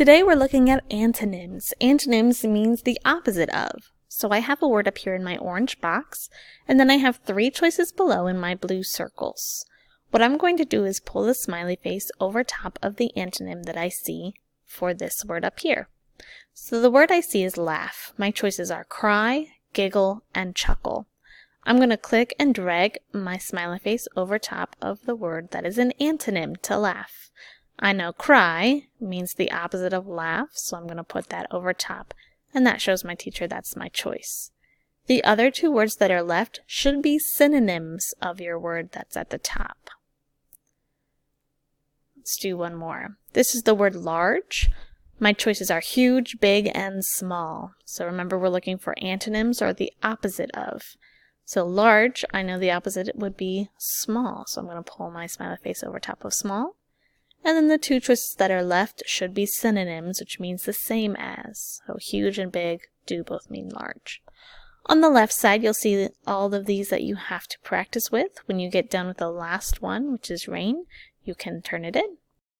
Today we're looking at antonyms. Antonyms means the opposite of. So I have a word up here in my orange box, and then I have three choices below in my blue circles. What I'm going to do is pull the smiley face over top of the antonym that I see for this word up here. So the word I see is laugh. My choices are cry, giggle, and chuckle. I'm going to click and drag my smiley face over top of the word that is an antonym to laugh. I know cry means the opposite of laugh, so I'm going to put that over top, and that shows my teacher that's my choice. The other two words that are left should be synonyms of your word that's at the top. Let's do one more. This is the word large. My choices are huge, big, and small. So remember, we're looking for antonyms or the opposite of. So large, I know the opposite would be small, so I'm going to pull my smiley face over top of small. And then the two choices that are left should be synonyms, which means the same as. So huge and big do both mean large. On the left side, you'll see all of these that you have to practice with. When you get done with the last one, which is rain, you can turn it in.